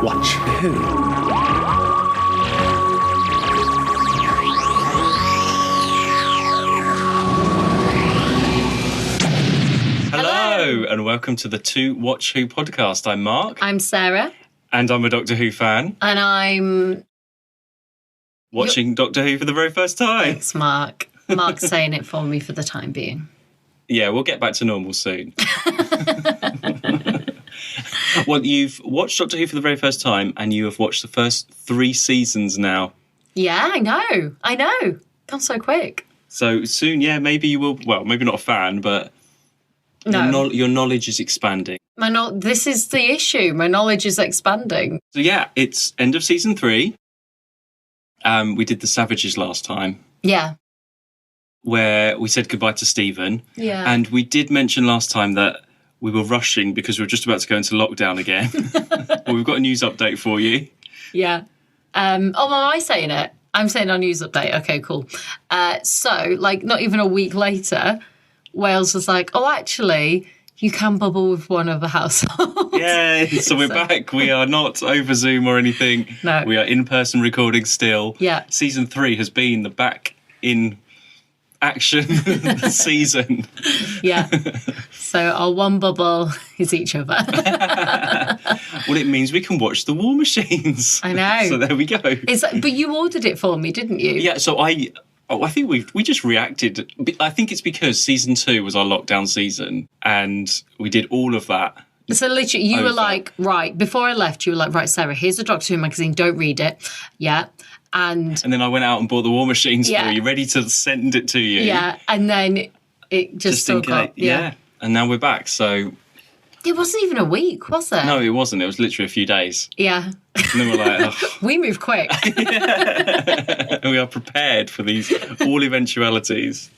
Watch Who? Hello, and welcome to the To Watch Who podcast. I'm Mark. I'm Sarah. And I'm a Doctor Who fan. And I'm... Watching Doctor Who for the very first time. Thanks, Mark. Mark's saying it for me for the time being. Yeah, we'll get back to normal soon. Well, you've watched Doctor Who for the very first time, and you have watched the first 3 seasons now. Yeah, I know. Gone so quick. So soon, yeah, maybe you will... Well, maybe not a fan, but... No. Your knowledge is expanding. This is the issue. My knowledge is expanding. So yeah, it's end of season 3. We did the Savages last time. Yeah. Where we said goodbye to Stephen. Yeah. And we did mention last time that we were rushing because we were just about to go into lockdown again. Well, we've got a news update for you. Yeah. Am I saying it? I'm saying our news update. Okay, cool. So, not even a week later... Wales was like, oh, actually, you can bubble with one other household. Yeah, so we're back. We are not over Zoom or anything. No. We are in-person recording still. Yeah. Season 3 has been the back in action season. Yeah. So our one bubble is each other. Well, it means we can watch the War Machines. I know. So there we go. But you ordered it for me, didn't you? Yeah, so I think we just reacted. I think it's because season 2 was our lockdown season, and we did all of that. So literally, you were like, right, before I left, you were like, right, Sarah, here's a Doctor Who magazine, don't read it. Yeah. And then I went out and bought the War Machines for you, ready to send it to you. Yeah, and then it just took up. Yeah, and now we're back, so... It wasn't even a week, was it? No, it wasn't. It was literally a few days. Yeah. And then we're like, oh. We move quick. We are prepared for these all eventualities.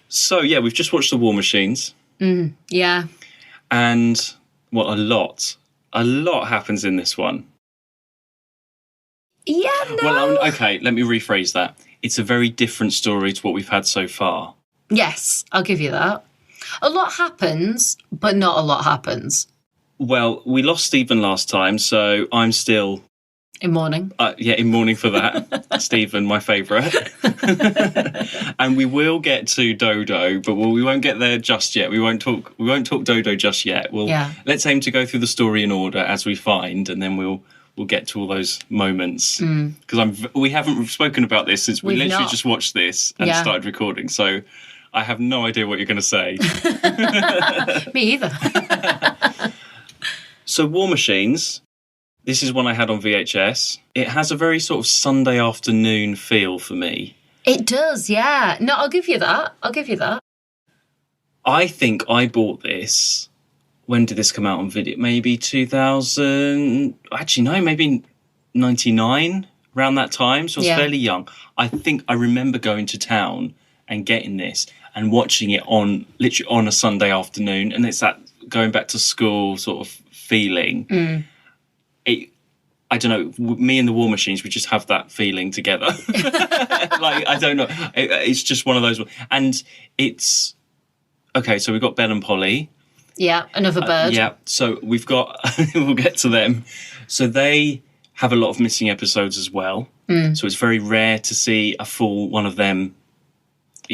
So, yeah, we've just watched The War Machines. Yeah. And, a lot happens in this one. Yeah, no. Well, okay, let me rephrase that. It's a very different story to what we've had so far. Yes, I'll give you that. A lot happens, but not a lot happens. Well, we lost Stephen last time, so I'm still... In mourning. In mourning for that. Stephen, my favourite. And we will get to Dodo, but we won't get there just yet. We won't talk Dodo just yet. Let's aim to go through the story in order as we find, and then we'll get to all those moments. Because we haven't spoken about this since we literally just watched this and started recording, so... I have no idea what you're going to say. Me either. So War Machines, this is one I had on VHS. It has a very sort of Sunday afternoon feel for me. It does, yeah. No, I'll give you that. I think I bought this... When did this come out on video? Maybe 2000... Actually, no, maybe 99, around that time. So I was fairly young. I think I remember going to town and getting this and watching it literally on a Sunday afternoon, and it's that going back to school sort of feeling. I don't know, me and the War Machines, we just have that feeling together. I don't know, it's just one of those. And it's okay, so we've got Ben and Polly. Yeah, another bird. Yeah, so we've got we'll get to them. So they have a lot of missing episodes as well, so it's very rare to see a full one of them.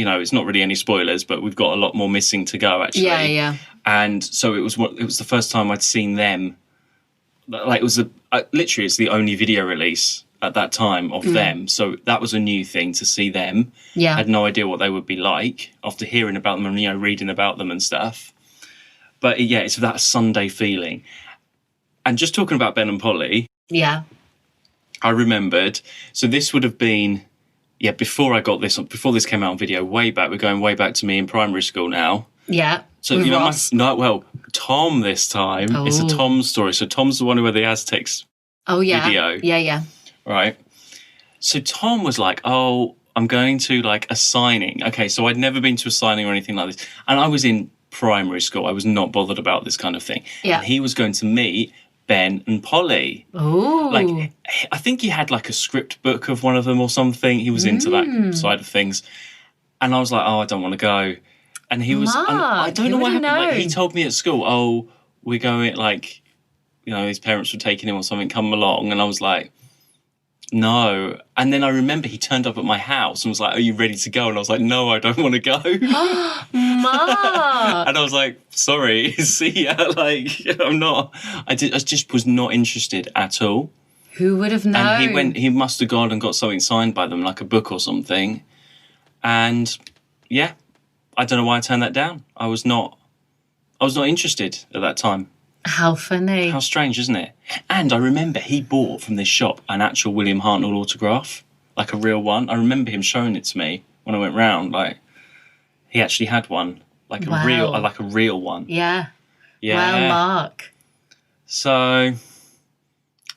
It's not really any spoilers, but we've got a lot more missing to go, actually. Yeah. And so it was the first time I'd seen them. It was literally, it's the only video release at that time of them. So that was a new thing to see them. Yeah. I had no idea what they would be like after hearing about them and, reading about them and stuff. But yeah, it's that Sunday feeling. And just talking about Ben and Polly. Yeah. I remembered. So this would have been... Yeah, before this came out on video, way back. We're going way back to me in primary school now. Yeah. So, Tom this time. Oh. It's a Tom story. So Tom's the one who had the Aztecs video. Yeah. Right. So Tom was like, I'm going to a signing. Okay, so I'd never been to a signing or anything like this. And I was in primary school. I was not bothered about this kind of thing. Yeah. And he was going to meet Ben and Polly. Oh. I think he had a script book of one of them or something. He was into that side of things. And I was like, I don't want to go. And he was, Mark, I don't know what happened. He told me at school, we're going, his parents were taking him or something, come along, and I was like, no. And then I remember he turned up at my house and was like, are you ready to go? And I was like, no, I don't want to go. Mark! And I was like, sorry, see ya. Like, I'm not. I just was not interested at all. Who would have known? And he must have gone and got something signed by them, like a book or something. And yeah, I don't know why I turned that down. I was not interested at that time. How funny. How strange, isn't it? And I remember he bought from this shop an actual William Hartnell autograph, like a real one. I remember him showing it to me when I went round. Like, he actually had one, like a real one. Yeah. Yeah. Well, Mark. So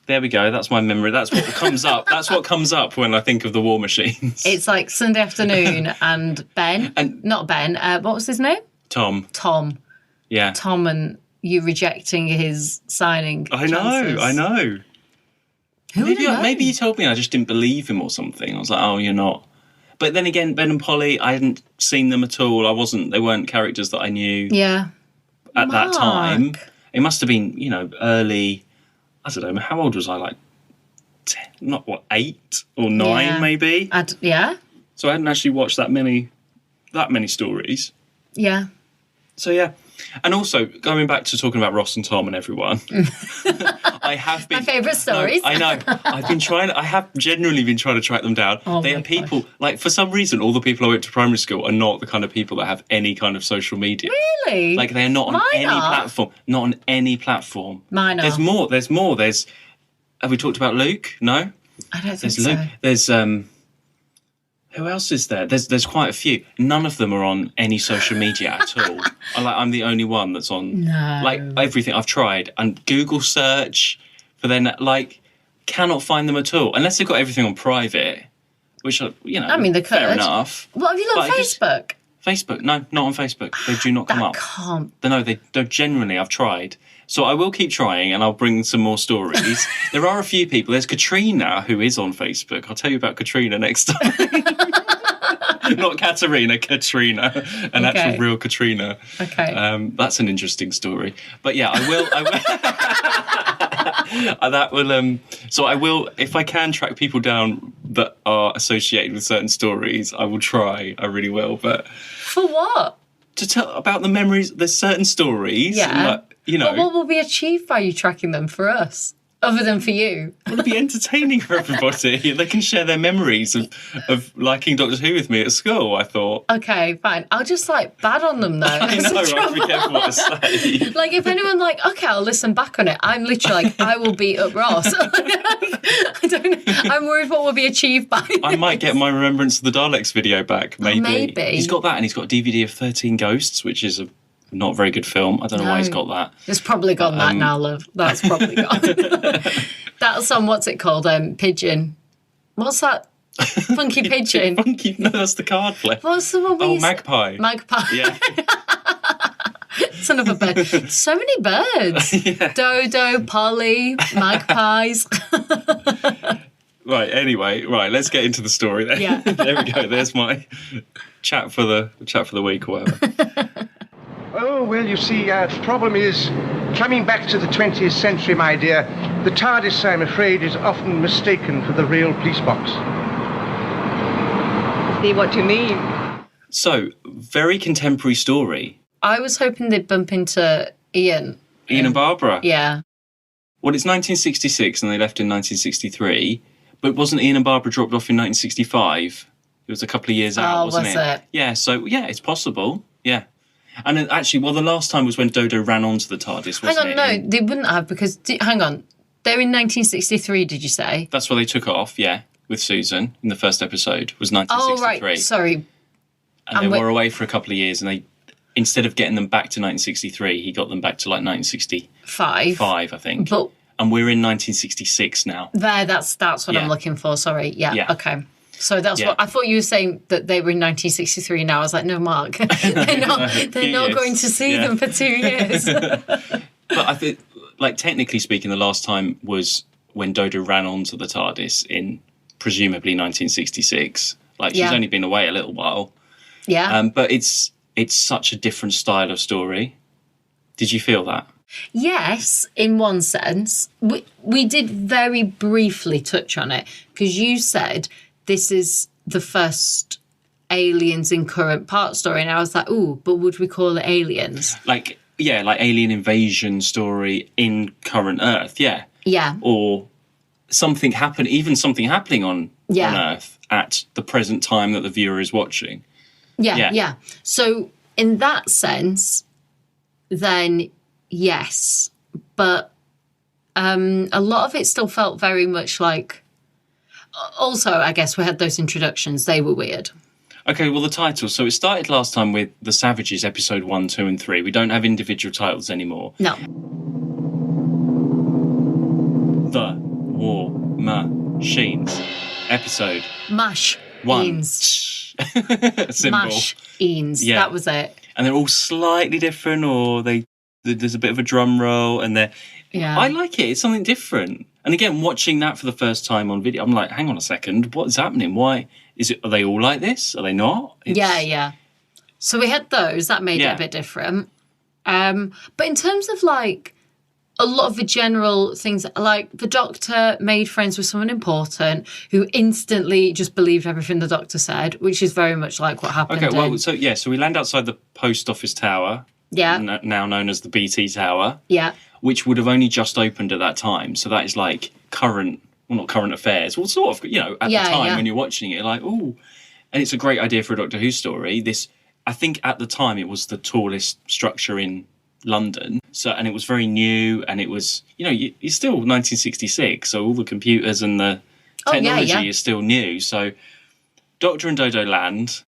there we go. That's my memory. That's what comes up. That's what comes up when I think of the War Machines. It's like Sunday afternoon and Ben. Not Ben. What was his name? Tom. Yeah. Tom and you rejecting his signing. I chances. know. Maybe he told me I just didn't believe him or something. I was like, oh, you're not. But then again, Ben and Polly, I hadn't seen them at all. They weren't characters that I knew. Yeah. At that time. It must have been, early, I don't know, how old was I? Like 10, 8 or 9 maybe? Yeah. So I hadn't actually watched that many stories. Yeah. So yeah. And also, going back to talking about Ross and Tom and everyone, I have been... My favourite stories. No, I know. I have genuinely been trying to track them down. Oh, they are people, like, for some reason, all the people I went to primary school are not the kind of people that have any kind of social media. Really? Like, they are not on any platform. Not on any platform. Mine are. There's more. Have we talked about Luke? No? I don't think There's so. Luke. There's... Who else is there? There's quite a few. None of them are on any social media at all. I'm the only one that's on. No. Like, everything I've tried. And Google search for them, like, cannot find them at all. Unless they've got everything on private, which, I mean, they could. Fair enough. What, have you looked at Facebook? Facebook? No, not on Facebook. They do not come up. Can't. No, they don't. Genuinely, I've tried. So I will keep trying and I'll bring some more stories. There are a few people. There's Katrina, who is on Facebook. I'll tell you about Katrina next time. Not Katerina, Katrina. An actual real Katrina. Okay. That's an interesting story. But yeah, I will. That will. So I will, if I can track people down that are associated with certain stories, I will try. I really will. But for what? To tell about the memories. There's certain stories. Yeah. But what will be achieved by you tracking them for us, other than for you? It'll be entertaining for everybody. They can share their memories of liking Doctor Who with me at school, I thought. Okay, fine. I'll just, bad on them, though. I know, I'll be careful what I say. Like, if anyone, okay, I'll listen back on it, I'm literally I will beat up Ross. I don't know. I'm worried what will be achieved by this. I might get my Remembrance of the Daleks video back, maybe. Maybe. He's got that, and he's got a DVD of 13 Ghosts, which is a not very good film. I don't know why he's got that. It's probably gone that now, love. That's probably gone. That's on, what's it called? Pigeon. What's that? Funky Pigeon. No, that's the card play. What's the one we Magpie. Magpie. Yeah. Son of a bird. So many birds. Yeah. Dodo, Polly, magpies. Right, anyway, let's get into the story then. Yeah. There we go. There's my chat for the week or whatever. Oh, well, you see, the problem is, coming back to the 20th century, my dear, the TARDIS, I'm afraid, is often mistaken for the real police box. See what you mean. So, very contemporary story. I was hoping they'd bump into Ian. Ian and Barbara. Yeah. Well, it's 1966 and they left in 1963, but wasn't Ian and Barbara dropped off in 1965? It was a couple of years out, wasn't it? Yeah, so, yeah, it's possible. Yeah. And then actually, the last time was when Dodo ran onto the TARDIS, wasn't it? Hang on, no, they wouldn't have, because, hang on, they're in 1963, did you say? That's where they took off, yeah, with Susan in the first episode, was 1963. Oh, right, sorry. And they were away for a couple of years, and they, instead of getting them back to 1963, he got them back to 1965, I think. And we're in 1966 now. That's what I'm looking for, sorry. Yeah. Okay. So that's what I thought you were saying, that they were in 1963 now. I was like, no, Mark, they're not going to see them for 2 years. But I think, technically speaking, the last time was when Dodo ran onto the TARDIS in presumably 1966. She's only been away a little while. Yeah. But it's such a different style of story. Did you feel that? Yes, in one sense. We did very briefly touch on it because you said this is the first aliens in current part story. And I was like, ooh, but would we call it aliens? Like alien invasion story in current Earth, yeah. Yeah. Or something happening on Earth at the present time that the viewer is watching. Yeah. So in that sense, then yes. But a lot of it still felt very much like... Also, I guess we had those introductions. They were weird. Okay, well, the title. So it started last time with The Savages, episode 1, 2, and 3. We don't have individual titles anymore. No. The War Machines. Episode. Mash. 1. Eanes. Symbol. Mash. Eanes. Yeah. That was it. And they're all slightly different, or there's a bit of a drum roll, and I like it. It's something different. And again, watching that for the first time on video, I'm like, hang on a second, what is happening? Why are they all like this? Are they not? Yeah. So we had those. That made it a bit different. But in terms of like a lot of the general things, like the Doctor made friends with someone important who instantly just believed everything the Doctor said, which is very much like what happened. Okay, well, so we land outside the post office tower. Yeah. Now known as the BT Tower. Yeah. Which would have only just opened at that time. So that is like not current affairs. Well, sort of, at the time when you're watching it, like, ooh. And it's a great idea for a Doctor Who story. I think at the time it was the tallest structure in London. So, and it was very new, and it was, it's still 1966. So all the computers and the technology is still new. So Doctor and Dodo land,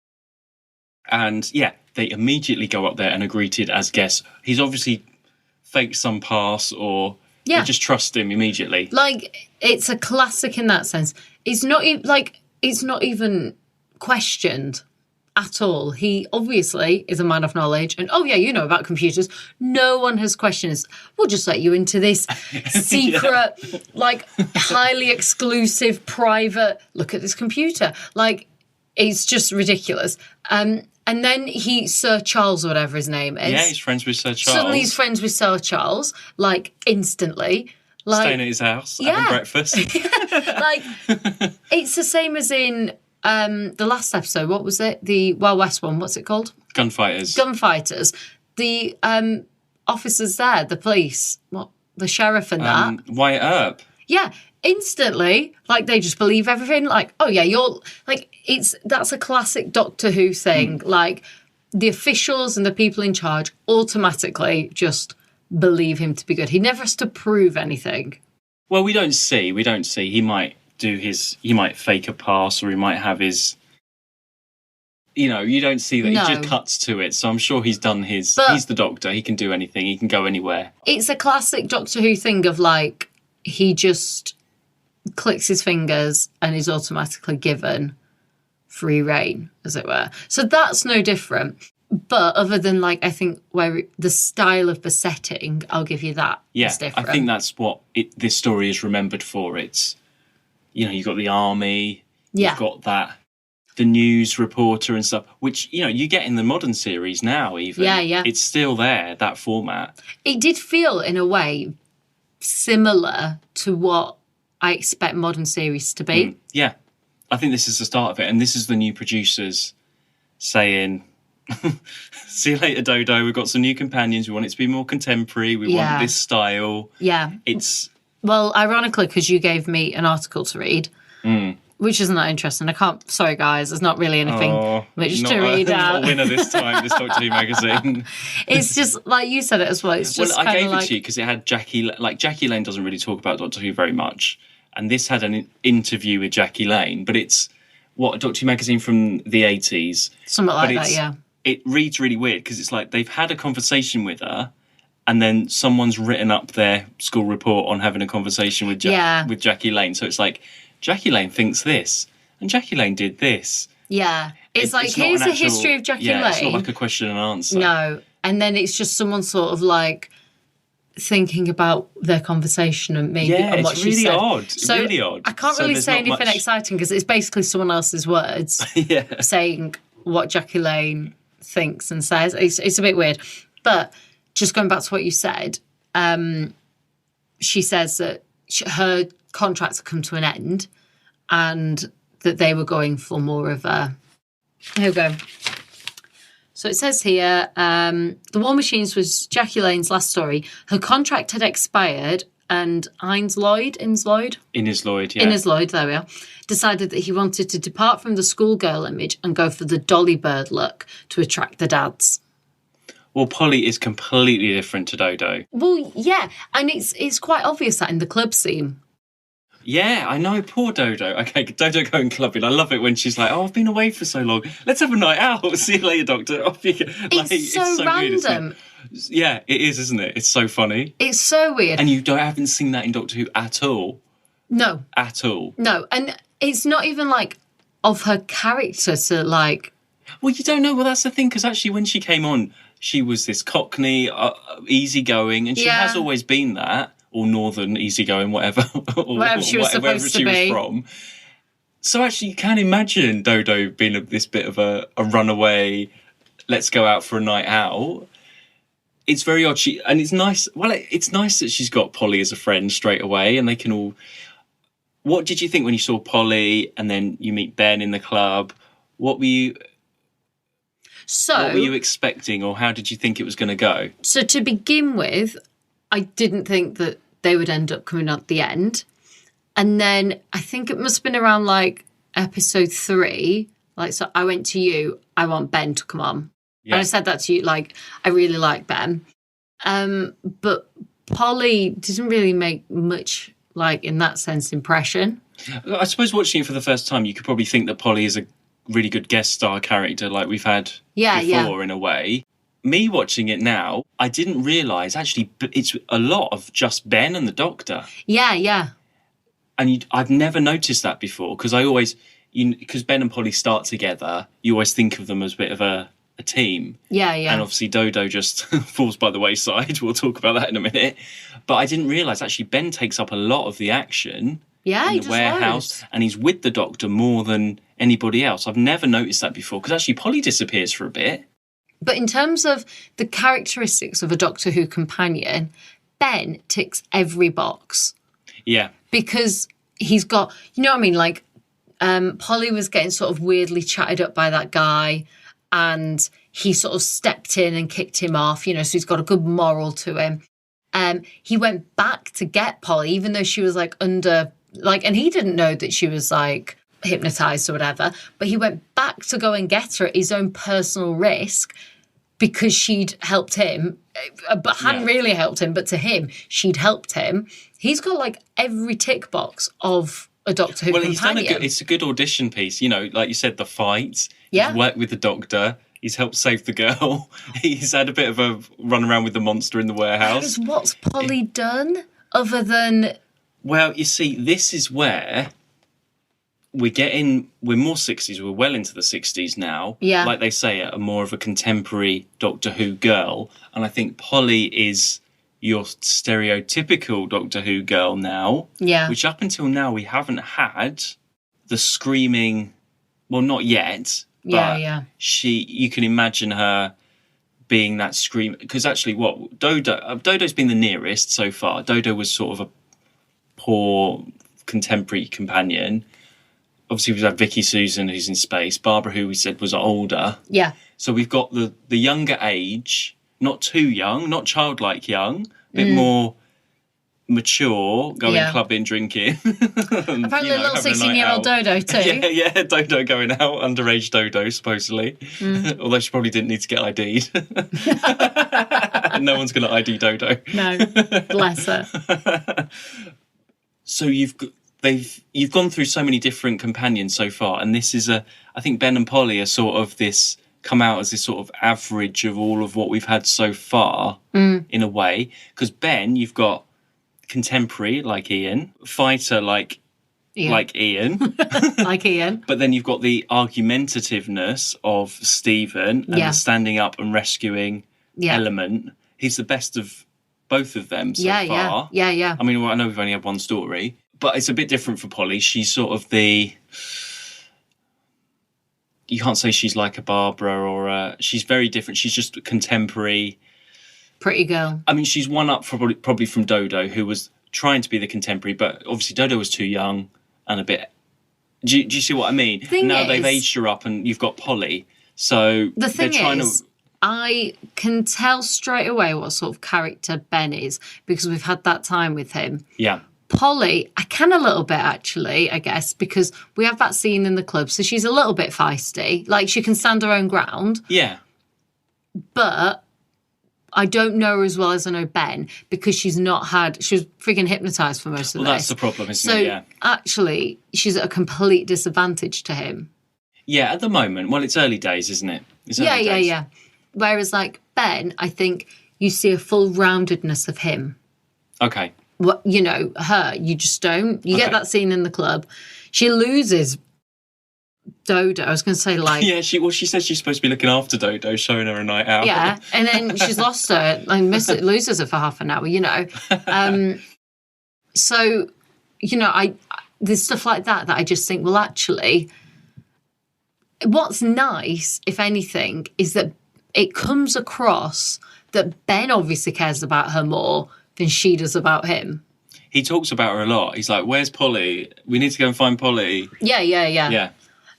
and they immediately go up there and are greeted as guests. He's obviously faked some pass, or they just trust him immediately. Like, it's a classic in that sense. It's not even questioned at all. He obviously is a man of knowledge, and you know about computers. No one has questions. We'll just let you into this secret, like highly exclusive, private. Look at this computer. Like, it's just ridiculous. And then Sir Charles, or whatever his name is. Yeah, he's friends with Sir Charles. Suddenly he's friends with Sir Charles, like, instantly. Like, staying at his house, having breakfast. Like, it's the same as in the last episode. What was it? The Wild West one. What's it called? Gunfighters. The officers there, the police, the sheriff and that. Wyatt Earp. Yeah. Instantly, like, they just believe everything. Like, you're like, that's a classic Doctor Who thing. Like, the officials and the people in charge automatically just believe him to be good. He never has to prove anything. Well, we don't see. He might fake a pass, or he might have his. You don't see that. He just cuts to it. So I'm sure he's done his. But he's the Doctor. He can do anything. He can go anywhere. It's a classic Doctor Who thing of, like, he just clicks his fingers and is automatically given free reign, as it were. So that's no different. But other than, like, I think where the style of the setting, I'll give you that. Yeah, is different. I think that's what this story is remembered for. It's, you've got the army, you've got the news reporter and stuff, which, you get in the modern series now even. Yeah. It's still there, that format. It did feel, in a way, similar to what I expect modern series to be. Yeah. I think this is the start of it. And this is the new producers saying, see you later, Dodo. We've got some new companions. We want it to be more contemporary. We want this style. Yeah. Well, ironically, because you gave me an article to read, which isn't that interesting. Sorry, guys, there's not really anything much to read out. Not a winner this time, this Doctor Who magazine. It's just, like you said it as well, it's just I gave it to you because it had Jackie Lane doesn't really talk about Doctor Who very much. And this had an interview with Jackie Lane, but it's a Doctor Who magazine from the 80s. Something like that, yeah. It reads really weird because it's like they've had a conversation with her, and then someone's written up their school report on having a conversation with Jackie Lane. So it's like, Jackie Lane thinks this, and Jackie Lane did this. Yeah. It's like, here's a history of Jackie Lane. It's not like a question and answer. No. And then it's just someone sort of like thinking about their conversation and maybe on what she said. It's really odd. I can't really say anything exciting because it's basically someone else's words saying what Jackie Lane thinks and says. It's a bit weird. But just going back to what you said, she says that her contracts have come to an end and that they were going for more of a... Here we go. So it says here, the War Machines was Jackie Lane's last story. Her contract had expired and Innes Lloyd, there we are, decided that he wanted to depart from the schoolgirl image and go for the Dolly Bird look to attract the dads. Well, Polly is completely different to Dodo. Well, yeah, and it's quite obvious that in the club scene. Yeah, I know, poor Dodo. Okay, Dodo going clubbing. I love it when she's like, "Oh, I've been away for so long. Let's have a night out. See you later, Doctor." Off you go. Like, it's so random. Weird, yeah, it is, isn't it? It's so funny. It's so weird. And you haven't seen that in Doctor Who at all. No. At all. No, and it's not even like of her character to like... Well, you don't know. Well, that's the thing, because actually when she came on, she was this Cockney, easygoing, and she has always been that. Or northern, easygoing, whatever. Whatever she was supposed to be. Was from. So actually, you can imagine Dodo being this bit of a runaway, let's go out for a night out. It's very odd. And it's nice. Well, it's nice that she's got Polly as a friend straight away, and they can all... What did you think when you saw Polly, and then you meet Ben in the club? What were you expecting, or how did you think it was going to go? So to begin with, I didn't think that they would end up coming at the end. And then I think it must have been around like episode 3. Like, so I went to you, I want Ben to come on. Yeah. And I said that to you, like, I really like Ben. But Polly didn't really make much, like, in that sense, impression. I suppose watching it for the first time, you could probably think that Polly is a really good guest star character like we've had before in a way. Me watching it now, I didn't realise, actually, it's a lot of just Ben and the Doctor. Yeah, yeah. And I've never noticed that before, because I always, because Ben and Polly start together, you always think of them as a bit of a team. Yeah, yeah. And obviously Dodo just falls by the wayside. We'll talk about that in a minute. But I didn't realise, actually, Ben takes up a lot of the action in the warehouse, and he's with the Doctor more than anybody else. I've never noticed that before, because actually Polly disappears for a bit. But in terms of the characteristics of a Doctor Who companion, Ben ticks every box. Yeah. Because he's got, you know what I mean? Like, Polly was getting sort of weirdly chatted up by that guy, and he sort of stepped in and kicked him off, so he's got a good moral to him. He went back to get Polly, even though she was like under, like, and he didn't know that she was like hypnotized or whatever, but he went back to go and get her at his own personal risk because she'd helped him, but hadn't really helped him, but to him, she'd helped him. He's got like every tick box of a Doctor Who companion. It's a good audition piece, like you said, the fight. Yeah. He's worked with the Doctor. He's helped save the girl. He's had a bit of a run around with the monster in the warehouse. What's Polly done other than... Well, you see, this is where we're more 60s. We're well into the 60s now. Yeah. Like they say, a more of a contemporary Doctor Who girl. And I think Polly is your stereotypical Doctor Who girl now. Yeah. Which up until now, we haven't had the screaming... Well, not yet. But you can imagine her being that scream, because actually Dodo's been the nearest so far. Dodo was sort of a poor contemporary companion. Obviously we've had Vicky Susan, who's in space. Barbara, who we said was older. Yeah. So we've got the younger age, not too young, not childlike young, a bit more mature, going clubbing, drinking. Apparently a little 16-year-old Dodo too. Yeah, Dodo going out, underage Dodo, supposedly. Although she probably didn't need to get ID'd. No one's going to ID Dodo. No, bless her. So you've gone through so many different companions so far, and this is I think Ben and Polly are sort of come out as this sort of average of all of what we've had so far, in a way. Because Ben, you've got contemporary like Ian, fighter like Ian, like Ian, but then you've got the argumentativeness of Stephen and the standing up and rescuing element. He's the best of both of them so far. Yeah. I mean, I know we've only had one story, but it's a bit different for Polly. She's sort of you can't say she's like a Barbara or she's very different. She's just contemporary. Pretty girl. I mean, she's one up probably from Dodo, who was trying to be the contemporary, but obviously Dodo was too young and a bit... Do you see what I mean? Now they've aged her up and you've got Polly, so the thing is, I can tell straight away what sort of character Ben is because we've had that time with him. Yeah. Polly, I can a little bit actually, I guess, because we have that scene in the club, so she's a little bit feisty. Like, she can stand her own ground. Yeah. But I don't know her as well as I know Ben because she was freaking hypnotised for most of this. Well, that's the problem, isn't it? Yeah. So, actually, she's at a complete disadvantage to him. Yeah, at the moment. Well, it's early days, isn't it? Yeah. Whereas, like, Ben, I think you see a full roundedness of him. Okay. What, you know, her, you just don't. You get that scene in the club. She loses Dodo. I was going to say, like... Yeah, she says she's supposed to be looking after Dodo, showing her a night out. Yeah, and then she's lost her and loses her for half an hour, you know. So, you know, there's stuff like that I just think, well, actually, what's nice, if anything, is that it comes across that Ben obviously cares about her more than she does about him. He talks about her a lot. He's like, where's Polly? We need to go and find Polly. Yeah.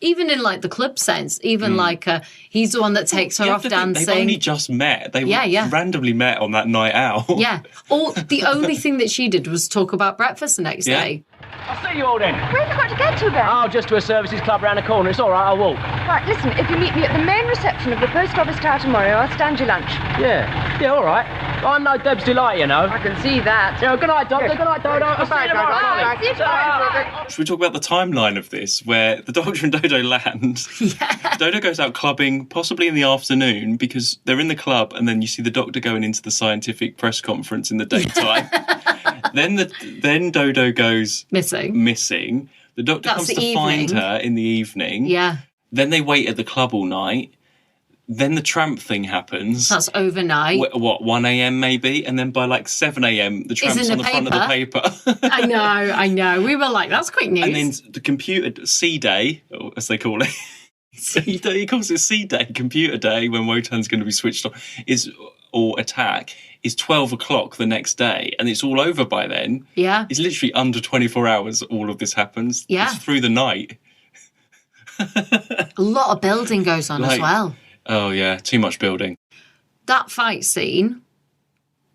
Even in, like, the club sense, even, like, he's the one that takes her off dancing. They've only just met. They randomly met on that night out. Yeah. The only thing that she did was talk about breakfast the next day. I'll see you all then. Where have you got to get to then? Oh, just to a services club round the corner. It's all right, I'll walk. Right, listen, if you meet me at the main reception of the Post Office Tower tomorrow, I'll stand you lunch. Yeah, all right. I'm no Deb's delight, you know. I can see that. Yeah, good night, Doctor. Good night, Dodo. I'll see you tomorrow. Should we talk about the timeline of this, where the Doctor and Dodo land? Yeah. Dodo goes out clubbing, possibly in the afternoon, because they're in the club, and then you see the Doctor going into the scientific press conference in the daytime. Then Dodo goes missing. The Doctor comes to find her in the evening. Yeah. Then they wait at the club all night. Then the tramp thing happens. That's overnight. What, 1 a.m. maybe? And then by like 7 a.m, the tramp's on the front of the paper. I know. We were like, that's quick news. And then the computer C-Day, or as they call it, he calls it C-Day, computer day, when Wotan's going to be switched on, or attack, is 12 o'clock the next day. And it's all over by then. Yeah. It's literally under 24 hours all of this happens. Yeah. It's through the night. A lot of building goes on as well. Oh, yeah, too much building. That fight scene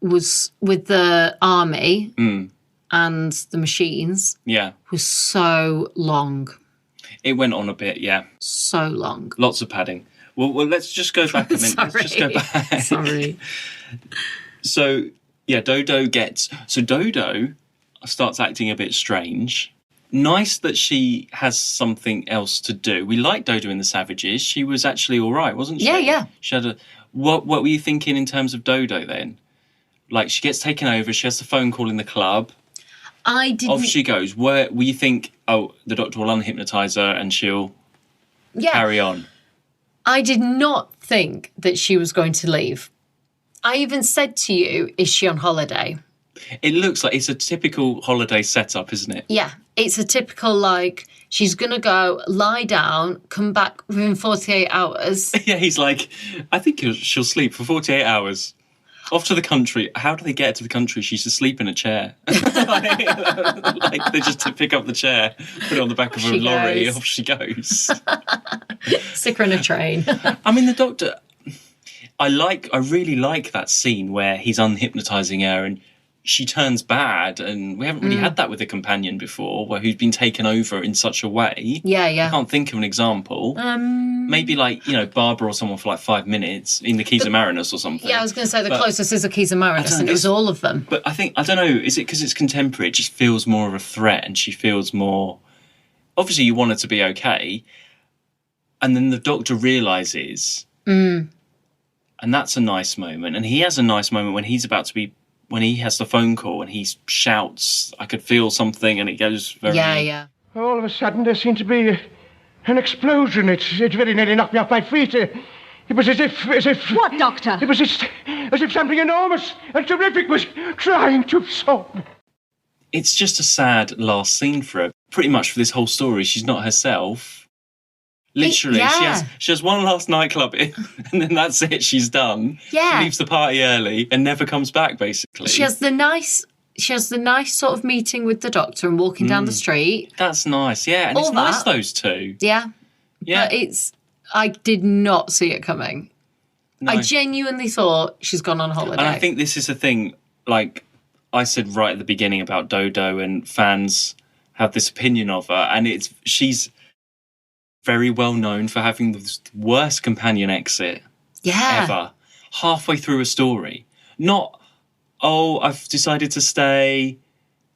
was with the army and the machines. Yeah. Was so long. It went on a bit, yeah. So long. Lots of padding. Well, let's just go back a minute. Let's just go back. Sorry. So, yeah, Dodo starts acting a bit strange. Nice that she has something else to do. We like Dodo in the Savages. She was actually all right, wasn't she? Yeah. She had What were you thinking in terms of Dodo then? Like, she gets taken over. She has the phone call in the club. I didn't... Off she goes. Where will you think? Oh, the Doctor will unhypnotise her and she'll carry on. I did not think that she was going to leave. I even said to you, is she on holiday? It looks like it's a typical holiday setup, isn't it? Yeah, it's a typical, like, she's going to go, lie down, come back within 48 hours. Yeah, he's like, I think she'll sleep for 48 hours. Off to the country. How do they get her to the country? She's asleep in a chair. like they just pick up the chair, put it on the back of a lorry, off she goes. Stick her in a train. I mean, the Doctor... I really like that scene where he's unhypnotising her and she turns bad, and we haven't really had that with a companion before, who's been taken over in such a way. Yeah. I can't think of an example. Maybe like, Barbara or someone for like 5 minutes in the Keys of Marinus or something. Yeah, I was going to say the closest is the Keys of Marinus, and it was all of them. But I don't know, is it because it's contemporary? It just feels more of a threat, and she feels more... Obviously, you want her to be okay, and then the Doctor realises, and that's a nice moment. And he has a nice moment when when he has the phone call and he shouts, I could feel something, and it goes very... Yeah. All of a sudden, there seemed to be an explosion. It very nearly knocked me off my feet. It was as if... What, Doctor? It was as if something enormous and terrific was trying to absorb me. It's just a sad last scene for her. Pretty much for this whole story, she's not herself. Literally, she has one last nightclub and then that's it. She's done. Yeah. She leaves the party early and never comes back. Basically, she has the nice sort of meeting with the doctor and walking down the street. That's nice. Yeah, and All it's nice that. those two. Yeah, Yeah, but I did not see it coming. No. I genuinely thought she's gone on holiday. And I think this is a thing. Like I said right at the beginning about Dodo, and fans have this opinion of her, and she's very well known for having the worst companion exit ever. Halfway through a story. Not, I've decided to stay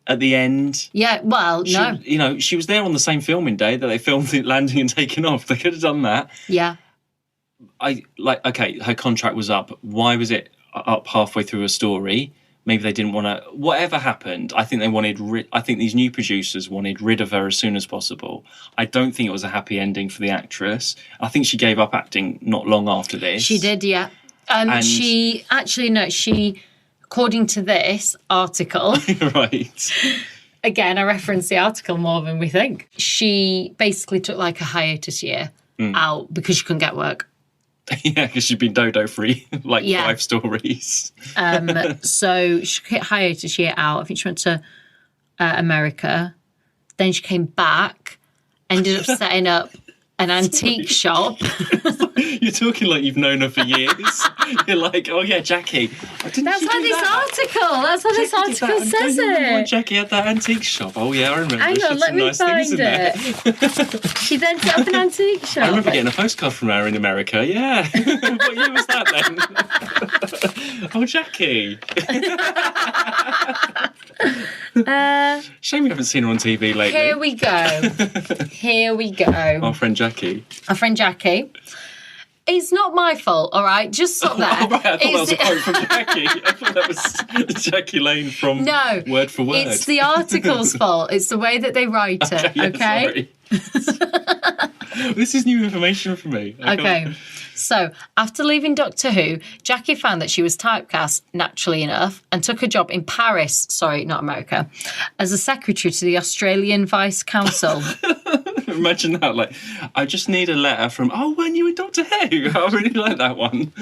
at the end. Yeah, well, no. You know, she was there on the same filming day that they filmed it landing and taking off. They could have done that. Yeah. Her contract was up. Why was it up halfway through a story? Maybe they didn't want to. Whatever happened, I think they wanted. I think these new producers wanted rid of her as soon as possible. I don't think it was a happy ending for the actress. I think she gave up acting not long after this. She did, yeah. And she according to this article, right. Again, I reference the article more than we think. She basically took like a hiatus year out because she couldn't get work. Yeah, because she'd been Dodo free, 5 stories. So she took a hiatus year out. I think she went to America. Then she came back, ended up setting up an antique shop. You're talking like you've known her for years. You're like, oh yeah, Jackie. That's what this article says it. Jackie had that antique shop. Oh yeah, I remember. Hang on, let me find it. She then set up an antique shop. I remember getting a postcard from her in America. Yeah. What year was that then? Oh, Jackie. Shame we haven't seen her on TV lately. Here we go. Our friend Jackie. It's not my fault, all right? Just stop there. Oh, right. I thought that was a quote from Jackie. I thought that was Jackie Lane from Word for Word. It's the article's fault. It's the way that they write it, okay? Sorry. This is new information for me. Okay. So, after leaving Doctor Who, Jackie found that she was typecast, naturally enough, and took a job in Paris, sorry, not America, as a secretary to the Australian Vice Council. Imagine that, like, I just need a letter from, when you were Doctor Who. I really like that one.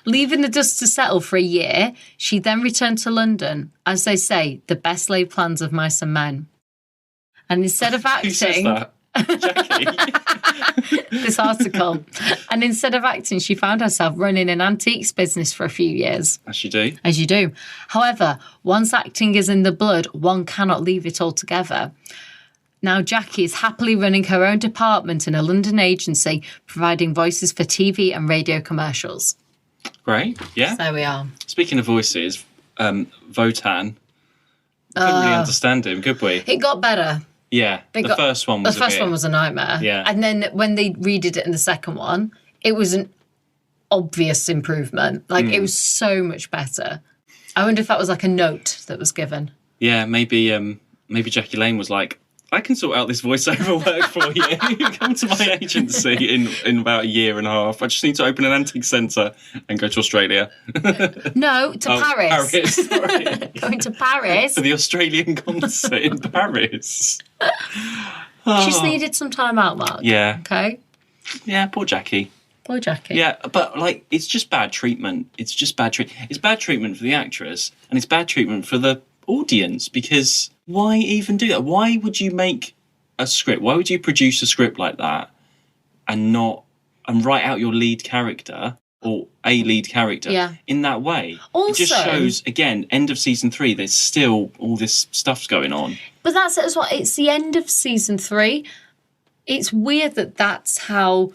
Leaving the dust to settle for a year, she then returned to London. As they say, the best laid plans of mice and men. And instead of acting... Who says that? Jackie. This article. And instead of acting, she found herself running an antiques business for a few years. As you do. As you do. However, once acting is in the blood, one cannot leave it altogether. Now, Jackie is happily running her own department in a London agency, providing voices for TV and radio commercials. Great, yeah. There we are. Speaking of voices, Votan, couldn't really understand him, could we? It got better. Yeah, the first one was a nightmare. Yeah. And then when they redid it in the second one, it was an obvious improvement. Like, it was so much better. I wonder if that was like a note that was given. Yeah, maybe Jackie Lane was like, I can sort out this voiceover work for you. Come to my agency in about a year and a half. I just need to open an antique centre and go to Australia. No, to Paris. Paris, sorry. Going to Paris. For the Australian concert in Paris. She just needed some time out, Mark. Yeah. Okay? Yeah, poor Jackie. Poor Jackie. Yeah, but, like, it's just bad treatment. It's bad treatment for the actress, and it's bad treatment for the audience, because why even do that? Why would you make a script? Why would you produce a script like that and write out your lead character or a lead character in that way? Also, it just shows, again, end of season 3, there's still all this stuff's going on. But that's it as well. It's the end of season 3. It's weird that that's how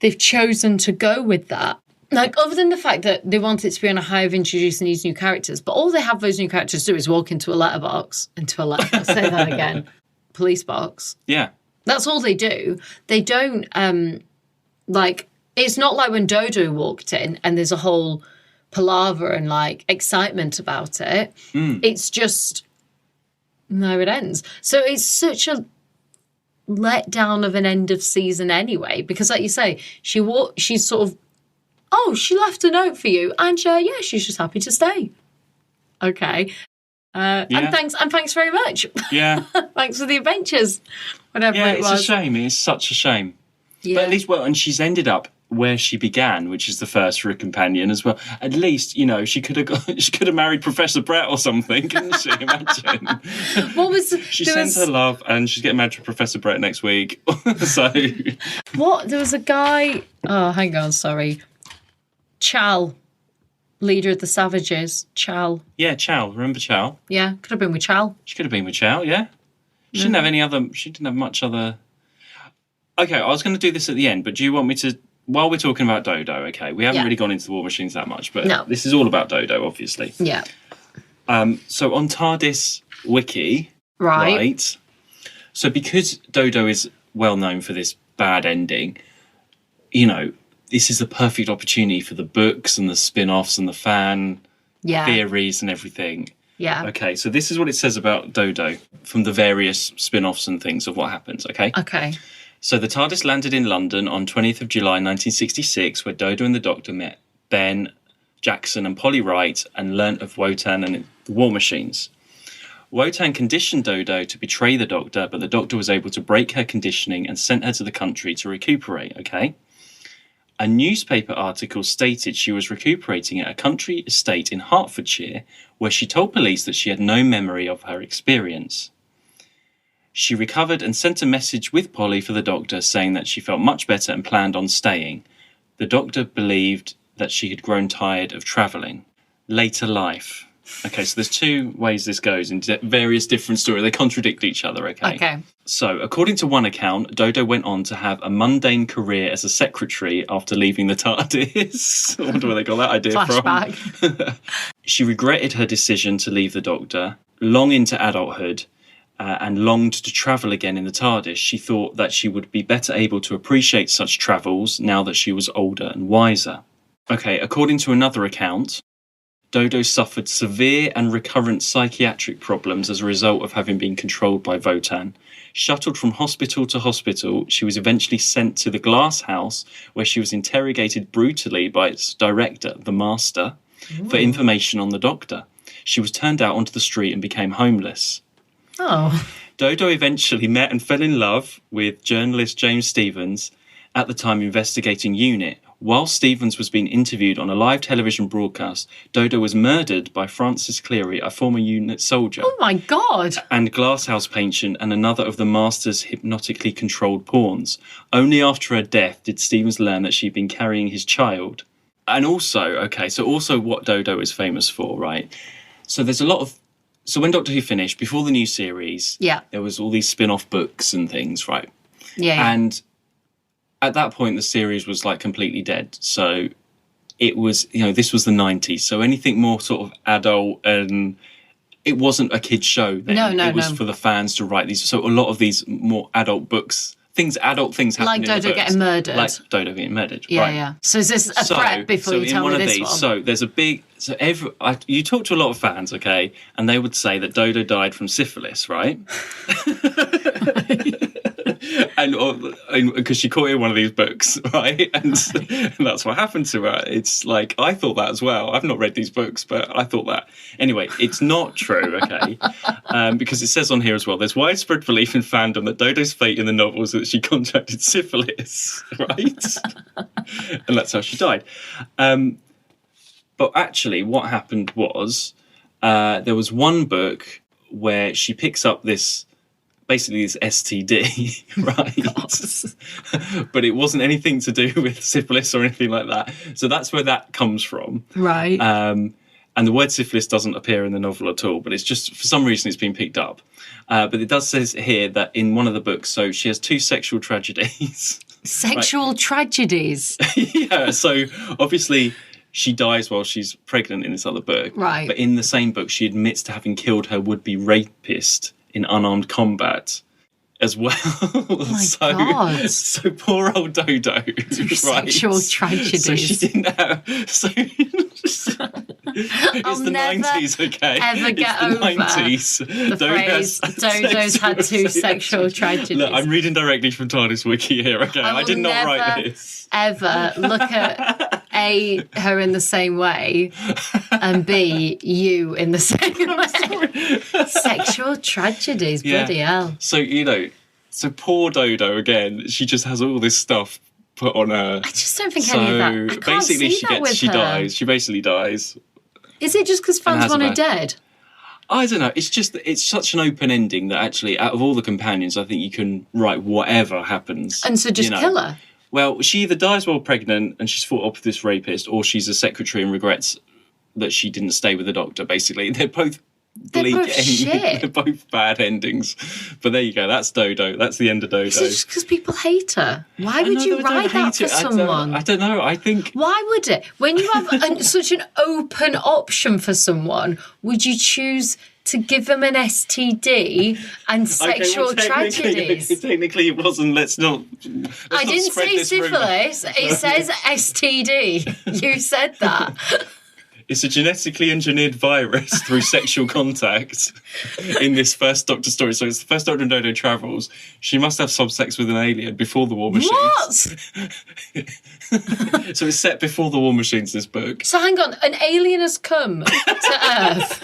they've chosen to go with that. Like, other than the fact that they want it to be on a high of introducing these new characters, but all they have those new characters do is walk into a letterbox, I'll say that again, police box. Yeah. That's all they do. They don't, it's not like when Dodo walked in and there's a whole palaver and, like, excitement about it. It's just, no, it ends. So it's such a letdown of an end of season anyway, because, like you say, she's sort of, she left a note for you, and she's just happy to stay. Okay. And thanks very much. Yeah. Thanks for the adventures. Whatever it was. It's a shame. It's such a shame. Yeah. But at least, and she's ended up where she began, which is the first for a companion as well. At least, she could have married Professor Brett or something, couldn't she? Imagine. What was She sends her love, and she's getting married to Professor Brett next week. So, what? There was a guy. Oh, hang on, sorry. Chal, leader of the Savages. Chal. Yeah, Chow. Remember Chow? Yeah, could have been with Chal. She could have been with Chow. Yeah. She didn't have any other. She didn't have much other. Okay, I was going to do this at the end, but do you want me to? While we're talking about Dodo, okay, we haven't really gone into the War Machines that much, but this is all about Dodo, obviously. Yeah. So on TARDIS Wiki, right? So because Dodo is well known for this bad ending, this is the perfect opportunity for the books and the spin-offs and the fan theories and everything. Yeah. Okay, so this is what it says about Dodo from the various spin-offs and things of what happens, okay? Okay. So the TARDIS landed in London on 20th of July 1966, where Dodo and the Doctor met Ben, Jackson and Polly Wright and learnt of Wotan and the War Machines. Wotan conditioned Dodo to betray the Doctor, but the Doctor was able to break her conditioning and sent her to the country to recuperate, okay? A newspaper article stated she was recuperating at a country estate in Hertfordshire, where she told police that she had no memory of her experience. She recovered and sent a message with Polly for the Doctor saying that she felt much better and planned on staying. The Doctor believed that she had grown tired of travelling. Later life. Okay, so there's two ways this goes in various different stories. They contradict each other, okay? Okay. So, according to one account, Dodo went on to have a mundane career as a secretary after leaving the TARDIS. I wonder where they got that idea from. She regretted her decision to leave the Doctor long into adulthood and longed to travel again in the TARDIS. She thought that she would be better able to appreciate such travels now that she was older and wiser. Okay, according to another account, Dodo suffered severe and recurrent psychiatric problems as a result of having been controlled by Wotan. Shuttled from hospital to hospital, she was eventually sent to the glass house, where she was interrogated brutally by its director, the Master, for information on the Doctor. She was turned out onto the street and became homeless. Oh. Dodo eventually met and fell in love with journalist James Stevens, at the time investigating UNIT. While Stevens was being interviewed on a live television broadcast, Dodo was murdered by Francis Cleary, a former UNIT soldier. Oh my God! And glasshouse patient and another of the Master's hypnotically controlled pawns. Only after her death did Stevens learn that she'd been carrying his child. And also, also what Dodo is famous for, right? So there's a lot of... So when Doctor Who finished, before the new series, there was all these spin-off books and things, right? Yeah. And at that point, the series was like completely dead. So it was, this was the 90s. So anything more sort of adult, and it wasn't a kid's show then. No, it was for the fans to write these. So a lot of these more adult books, adult things happen like Dodo getting murdered. Like Dodo getting murdered, yeah, right. Yeah. So is this a prep before you tell me this one? So there's a big... So you talk to a lot of fans, okay, and they would say that Dodo died from syphilis, right? and because she caught it in one of these books, right? And that's what happened to her. It's like, I thought that as well. I've not read these books, but I thought that. Anyway, it's not true, okay? Because it says on here as well, there's widespread belief in fandom that Dodo's fate in the novels that she contracted syphilis, right? And that's how she died. But actually, what happened was there was one book where she picks up this STD, right? But it wasn't anything to do with syphilis or anything like that. So that's where that comes from. Right. And the word syphilis doesn't appear in the novel at all, but it's just, for some reason, it's been picked up. But it does say here that in one of the books, so she has 2 sexual tragedies. Sexual tragedies? Yeah, so obviously... She dies while she's pregnant in this other book. Right. But in the same book, she admits to having killed her would-be rapist in unarmed combat as well. Oh my God. So poor old Dodo. Right? Sexual tragedies. So she didn't have... So it's the 90s, okay? Ever get over 90s. the phrase, Dodo's had 2 sexual tragedies. Look, I'm reading directly from TARDIS Wiki here, okay? I did not write this. Ever look at A, her in the same way, and B, you in the same way. Sexual tragedies, bloody hell. So, So poor Dodo again. She just has all this stuff put on her. I just don't think any of that. I can't basically, see that with she her. dies. She basically dies. Is it just because fans want her dead? I don't know. It's just it's such an open ending that actually, out of all the companions, I think you can write whatever happens. And so just kill her. Well, she either dies while pregnant and she's fought up with this rapist, or she's a secretary and regrets that she didn't stay with the doctor. Basically, they're both bleak endings. They're both bad endings. But there you go. That's Dodo. That's the end of Dodo. Is it just because people hate her? Why would you write that for someone? I don't know. I think... Why would it? When you have such an open option for someone, would you choose to give them an STD and sexual tragedies? Technically it wasn't. I didn't say syphilis. It says STD. You said that. It's a genetically engineered virus through sexual contact in this first Doctor story. So it's the first Doctor and Dodo travels. She must have some sex with an alien before the War Machines. What? So it's set before the War Machines, this book. So hang on, an alien has come to Earth,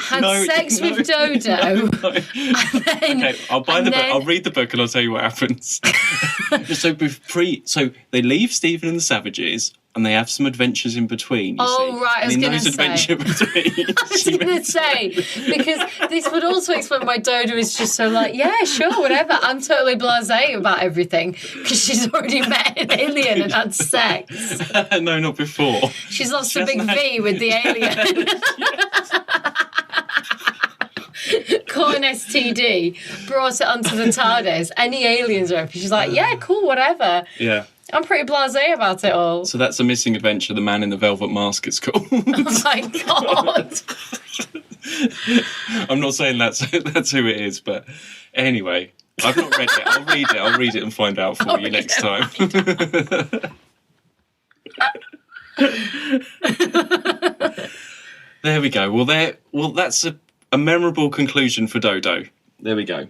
had sex with Dodo, and then... Okay, I'll buy the book. I'll read the book and I'll tell you what happens. So they leave Stephen and the Savages, and they have some adventures in between. Right, I was going to say. I was going to say, because this would also explain why Dodo is just so like, yeah, sure, whatever. I'm totally blasé about everything because she's already met an alien and had sex. No, not before. She's lost a big V with the alien. Caught an STD, brought it onto the TARDIS. Any aliens or anything? She's like, yeah, cool, whatever. Yeah. I'm pretty blasé about it all. So that's A Missing Adventure, The Man in the Velvet Mask, it's called. Oh my God. I'm not saying that's who it is, but anyway, I've not read it. I'll read it and find out for you next time. There we go. Well, that's a memorable conclusion for Dodo. There we go.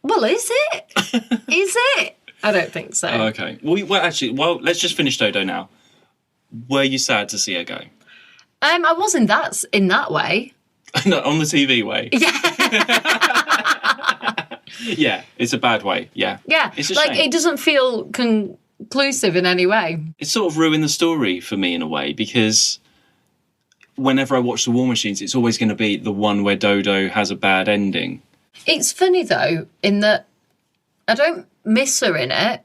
Well, is it? Is it? I don't think so. Oh, okay. Well, let's just finish Dodo now. Were you sad to see her go? I wasn't in that way. No, on the TV way. Yeah. Yeah, it's a bad way. Yeah. Yeah. It's a shame. It doesn't feel conclusive in any way. It sort of ruined the story for me in a way, because whenever I watch The War Machines, it's always going to be the one where Dodo has a bad ending. It's funny, though, in that I don't miss her in it.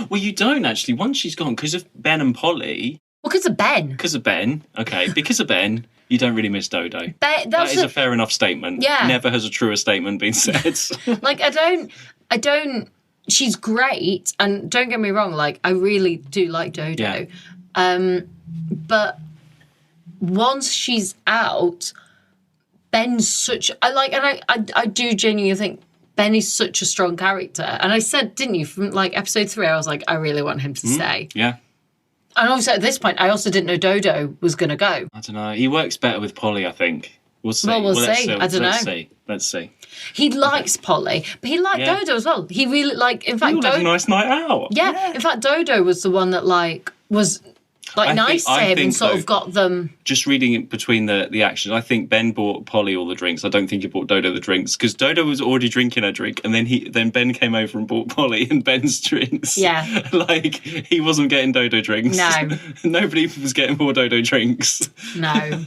Well, you don't, actually. Once she's gone, because of Ben and Polly... Well, because of Ben. Because of Ben. Okay, because of Ben, you don't really miss Dodo. That is a fair enough statement. Yeah. Never has a truer statement been said. Like, I don't... She's great, and don't get me wrong, like, I really do like Dodo. Yeah. But once she's out, Ben's such... I do genuinely think Ben is such a strong character. And I said, didn't you, from like episode 3, I was like, I really want him to stay. Yeah. And obviously at this point, I also didn't know Dodo was going to go. I don't know. He works better with Polly, I think. We'll see. Well, we'll see. I don't know. Let's see. He likes Polly, but he liked Dodo as well. He really, in fact, Dodo... had a nice night out. Yeah. In fact, Dodo was the one that, was... nice to him and sort of got them... Just reading it between the actions, I think Ben bought Polly all the drinks. I don't think he bought Dodo the drinks, because Dodo was already drinking her drink, and then Ben came over and bought Polly and Ben's drinks. Yeah. He wasn't getting Dodo drinks. No. Nobody was getting more Dodo drinks. No.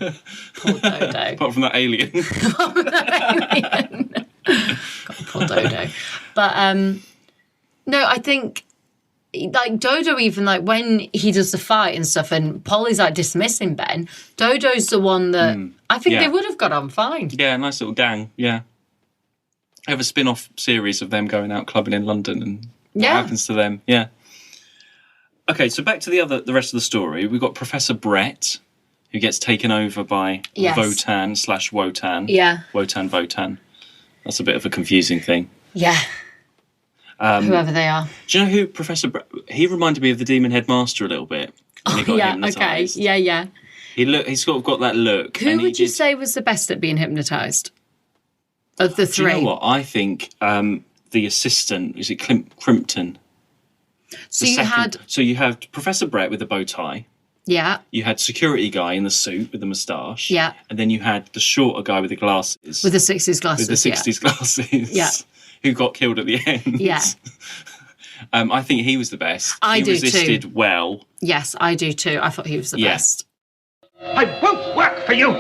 Poor Dodo. Apart from that alien. God, poor Dodo. But, no, I think... Dodo even, when he does the fight and stuff and Polly's, dismissing Ben, Dodo's the one that I think they would have got on fine. Yeah, nice little gang, yeah. Have a spin-off series of them going out clubbing in London and what happens to them, yeah. Okay, so back to the rest of the story. We've got Professor Brett, who gets taken over by Votan/Wotan. Yeah. Wotan. That's a bit of a confusing thing. Yeah. Whoever they are. Do you know who Professor Brett... He reminded me of the Demon Headmaster a little bit. When he got hypnotised. Okay. Yeah. He's sort of got that look. Who would you say was the best at being hypnotised? Of the three? Do you know what? I think the assistant, is it Crimpton? So you had Professor Brett with a bow tie. Yeah. You had security guy in the suit with the moustache. Yeah. And then you had the shorter guy with the glasses. With the 60s glasses. With the 60s glasses. Yeah. Who got killed at the end. Yeah. I think he was the best. I do resisted too. well. Yes, I do too. I thought he was the best. I won't work for you.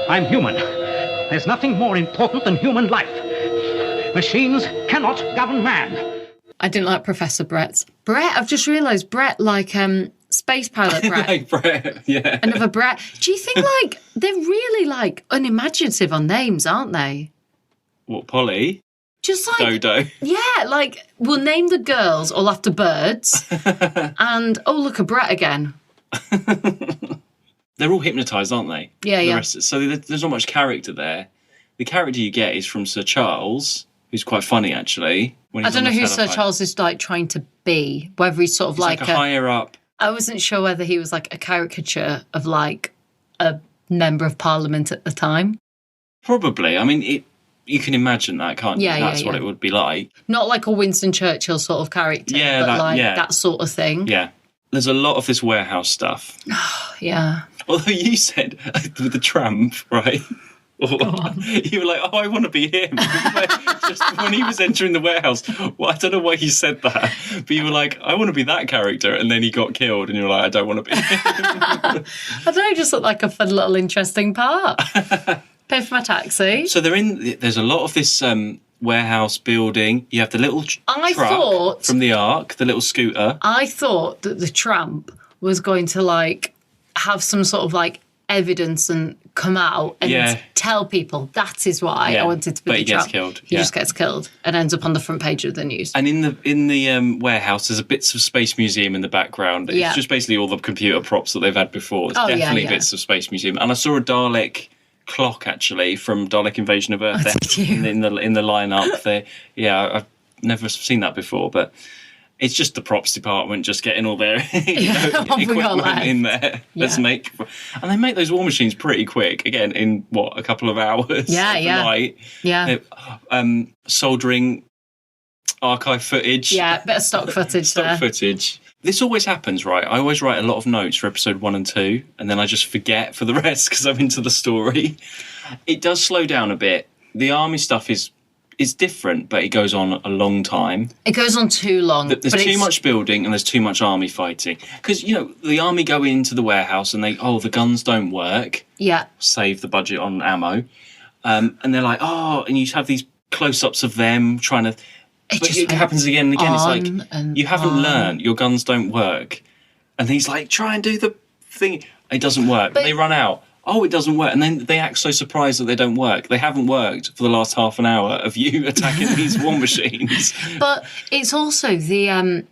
I'm human. There's nothing more important than human life. Machines cannot govern man. I didn't like Professor Brett. Brett, I've just realised Brett, like space pilot Brett. Like Brett, yeah. Another Brett. Do you think, like, they're really, like, unimaginative on names, aren't they? What, Polly? Just like... Dodo. Yeah, like, we'll name the girls all after birds. And, oh, look, a Brett again. They're all hypnotised, aren't they? Yeah, the yeah. So there's not much character there. The character you get is from Sir Charles, who's quite funny, actually. When I he's don't know on the who Sir telephone. Charles is, like, trying to be. Whether he's sort of He's like a higher up. I wasn't sure whether he was, like, a caricature of, like, a member of Parliament at the time. Probably. I mean, you can imagine that, can't you? Yeah, That's yeah, what yeah. it would be like. Not like a Winston Churchill sort of character, Yeah, but that- that sort of thing. Yeah. There's a lot of this warehouse stuff. Yeah. Although you said with the tramp, right? You were like, oh, I want to be him. Just when he was entering the warehouse. Well, I don't know why you said that, but you were like, I want to be that character. And then he got killed and you were like, I don't want to be him. I don't know, just looked like a fun little interesting part. Pay for my taxi. So there's a lot of this warehouse building. You have the little truck from the Ark, the little scooter. I thought that the tramp was going to, like, have some sort of, like, evidence and come out and tell people that is why I wanted to be but the he tramp. gets killed. He just gets killed and ends up on the front page of the news. And in the warehouse, there's a bits of Space Museum in the background. It's just basically all the computer props that they've had before. It's definitely bits of Space Museum. And I saw a Dalek clock actually from Dalek Invasion of Earth in the lineup there. Yeah, I've never seen that before, but it's just the props department just getting all their equipment in there. Let's make, and they make those war machines pretty quick. Again, in a couple of hours. Night. Yeah. Soldering archive footage. Yeah, bit of stock footage. Footage. This always happens, right? I always write a lot of notes for episode 1 and 2, and then I just forget for the rest because I'm into the story. It does slow down a bit. The army stuff is different, but it goes on a long time. It goes on too long. There's too much building and there's too much army fighting. Because, the army go into the warehouse and the guns don't work. Yeah. Save the budget on ammo. And they're like, and you have these close-ups of them trying to... It happens again and again. It's like, you haven't learned, your guns don't work. And he's like, try and do the thing. It doesn't work. But they run out. Oh, it doesn't work. And then they act so surprised that they don't work. They haven't worked for the last half an hour of you attacking these war machines. But it's also the